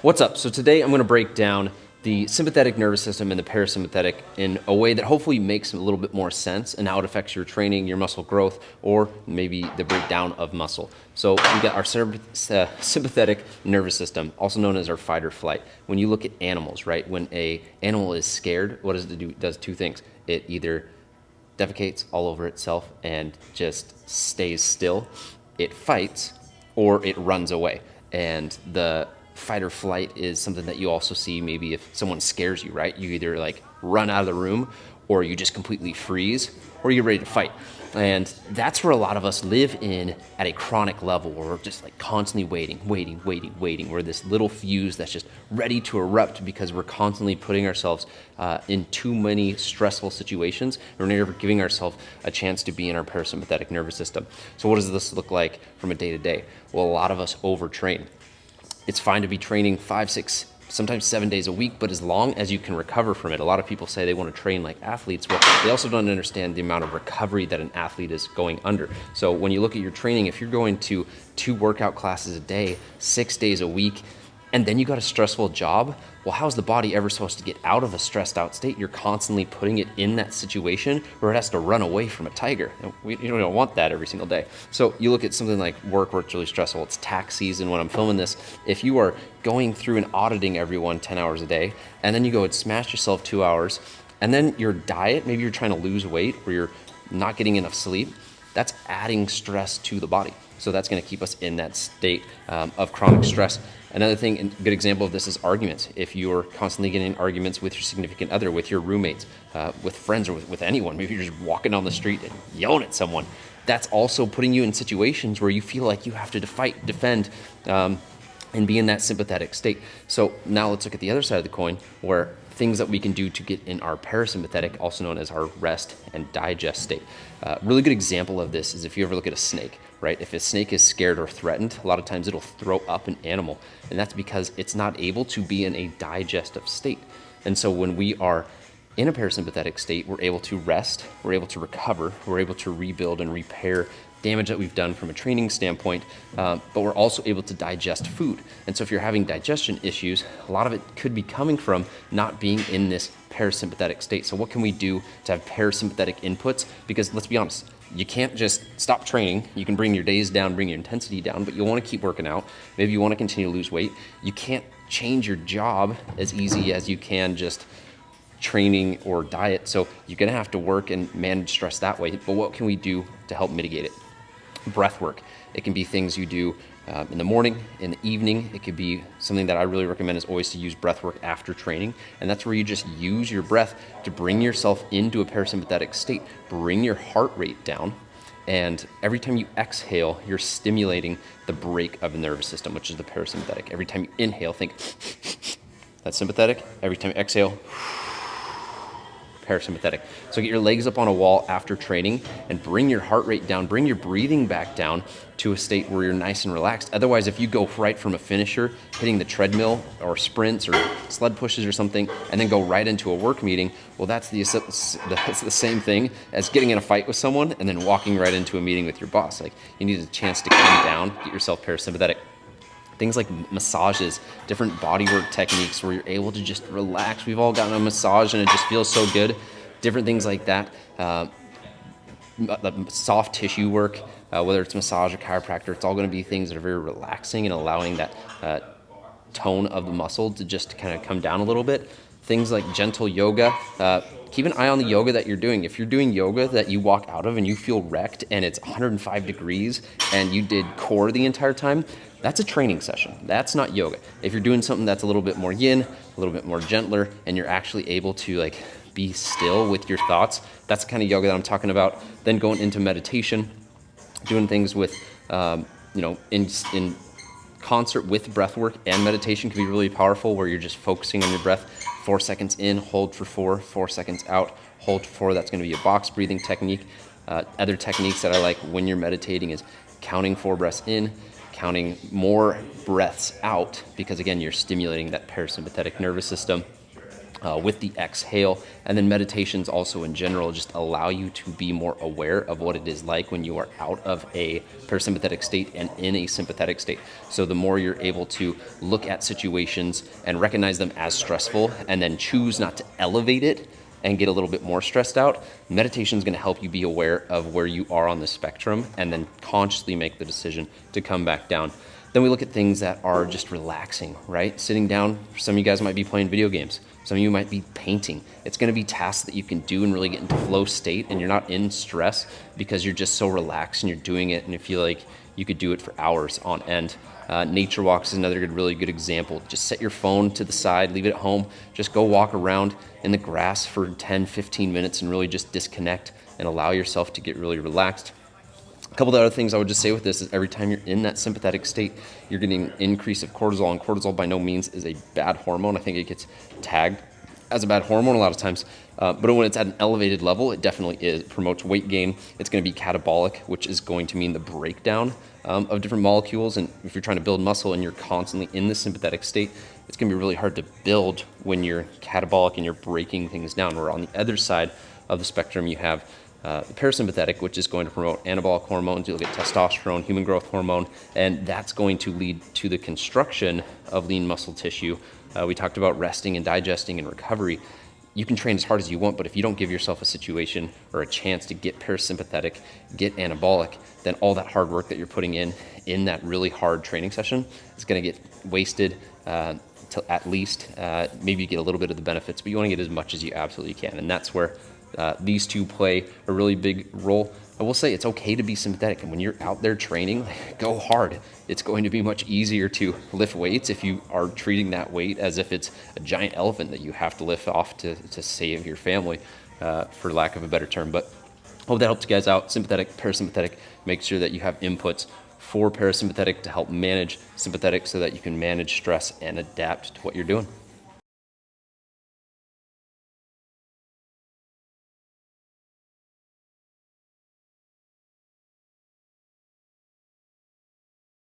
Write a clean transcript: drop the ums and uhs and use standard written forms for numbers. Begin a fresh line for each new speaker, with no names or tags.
What's up? So today I'm going to break down the sympathetic nervous system and the parasympathetic in a way that hopefully makes a little bit more sense and how it affects your training, your muscle growth, or maybe the breakdown of muscle. So we got our sympathetic nervous system, also known as our fight or flight. When you look at animals, right? When an animal is scared, what does it do? It does two things. It either defecates all over itself and just stays still, it fights, or it runs away. And the fight or flight is something that you also see maybe if someone scares you, right? You either like run out of the room, or you just completely freeze, or you're ready to fight. And that's where a lot of us live in at a chronic level, where we're just like constantly waiting. We're this little fuse that's just ready to erupt because we're constantly putting ourselves in too many stressful situations. We're never giving ourselves a chance to be in our parasympathetic nervous system. So what does this look like from a day to day? Well, a lot of us overtrain. It's fine to be training 5, 6, sometimes 7 days a week, but as long as you can recover from it. A lot of people say they want to train like athletes. Well, they also don't understand the amount of recovery that an athlete is going under. So when you look at your training, if you're going to 2 workout classes a day, 6 days a week, and then you got a stressful job, well, how's the body ever supposed to get out of a stressed out state? You're constantly putting it in that situation where it has to run away from a tiger. You don't want that every single day. So you look at something like work where it's really stressful. It's tax season when I'm filming this. If you are going through and auditing everyone 10 hours a day, and then you go and smash yourself 2 hours, and then your diet, maybe you're trying to lose weight or you're not getting enough sleep, that's adding stress to the body. So that's going to keep us in that state of chronic stress. Another thing, and a good example of this is arguments. If you're constantly getting in arguments with your significant other, with your roommates, with friends, or with anyone, maybe you're just walking down the street and yelling at someone, that's also putting you in situations where you feel like you have to fight, defend, and be in that sympathetic state. So now let's look at the other side of the coin, where things that we can do to get in our parasympathetic, also known as our rest and digest state. Really good example of this is if you ever look at a snake, right? If a snake is scared or threatened, a lot of times it'll throw up an animal, and that's because it's not able to be in a digestive state. And so when we are in a parasympathetic state, we're able to rest, we're able to recover, we're able to rebuild and repair damage that we've done from a training standpoint, but we're also able to digest food. And so if you're having digestion issues, a lot of it could be coming from not being in this parasympathetic state. So what can we do to have parasympathetic inputs? Because let's be honest, you can't just stop training. You can bring your days down, bring your intensity down, but you'll want to keep working out. Maybe you want to continue to lose weight. You can't change your job as easy as you can just training or diet. So you're going to have to work and manage stress that way. But what can we do to help mitigate it? Breath work. It can be things you do in the morning, in the evening. It could be something that I really recommend is always to use breath work after training. And that's where you just use your breath to bring yourself into a parasympathetic state, bring your heart rate down. And every time you exhale, you're stimulating the brake of the nervous system, which is the parasympathetic. Every time you inhale, think that's sympathetic. Every time you exhale, parasympathetic. So get your legs up on a wall after training and bring your heart rate down, bring your breathing back down to a state where you're nice and relaxed. Otherwise, if you go right from a finisher, hitting the treadmill or sprints or sled pushes or something, and then go right into a work meeting, well, that's the same thing as getting in a fight with someone and then walking right into a meeting with your boss. Like, you need a chance to calm down, get yourself parasympathetic. Things like massages, different bodywork techniques where you're able to just relax. We've all gotten a massage and it just feels so good. Different things like that. Soft tissue work, whether it's massage or chiropractor, it's all going to be things that are very relaxing and allowing that tone of the muscle to just kind of come down a little bit. Things like gentle yoga. Keep an eye on the yoga that you're doing. If you're doing yoga that you walk out of and you feel wrecked and it's 105 degrees and you did core the entire time, that's a training session. That's not yoga. If you're doing something that's a little bit more yin, a little bit more gentler, and you're actually able to like be still with your thoughts, that's the kind of yoga that I'm talking about. Then going into meditation, doing things with, in concert with breath work and meditation can be really powerful, where you're just focusing on your breath. 4 seconds in, hold for 4, 4 seconds out, hold for 4. That's going to be a box breathing technique. Other techniques that I like when you're meditating is counting 4 breaths in, counting more breaths out, because again, you're stimulating that parasympathetic nervous system. with the exhale. And then meditations also in general just allow you to be more aware of what it is like when you are out of a parasympathetic state and in a sympathetic state. So the more you're able to look at situations and recognize them as stressful and then choose not to elevate it and get a little bit more stressed out, meditation is going to help you be aware of where you are on the spectrum and then consciously make the decision to come back down. Then we look at things that are just relaxing, right? Sitting down, some of you guys might be playing video games. Some of you might be painting. It's gonna be tasks that you can do and really get into flow state, and you're not in stress because you're just so relaxed and you're doing it and you feel like you could do it for hours on end. Nature walks is another really good example. Just set your phone to the side, leave it at home. Just go walk around in the grass for 10, 15 minutes and really just disconnect and allow yourself to get really relaxed. A couple of other things I would just say with this is every time you're in that sympathetic state, you're getting an increase of cortisol, and cortisol by no means is a bad hormone. I think it gets tagged as a bad hormone a lot of times, but when it's at an elevated level, it definitely is. It promotes weight gain. It's going to be catabolic, which is going to mean the breakdown of different molecules, and if you're trying to build muscle and you're constantly in the sympathetic state, it's going to be really hard to build when you're catabolic and you're breaking things down. Where on the other side of the spectrum, you have the parasympathetic, which is going to promote anabolic hormones. You'll get testosterone, human growth hormone, and that's going to lead to the construction of lean muscle tissue. We talked about resting and digesting and recovery. You can train as hard as you want, but if you don't give yourself a situation or a chance to get parasympathetic, get anabolic, then all that hard work that you're putting in that really hard training session is going to get wasted. To at least maybe you get a little bit of the benefits, but you want to get as much as you absolutely can, and that's where these two play a really big role. I will say it's okay to be sympathetic, and when you're out there training, go hard. It's going to be much easier to lift weights if you are treating that weight as if it's a giant elephant that you have to lift off to save your family, for lack of a better term. But hope that helps you guys out. Sympathetic, parasympathetic, make sure that you have inputs for parasympathetic to help manage sympathetic so that you can manage stress and adapt to what you're doing.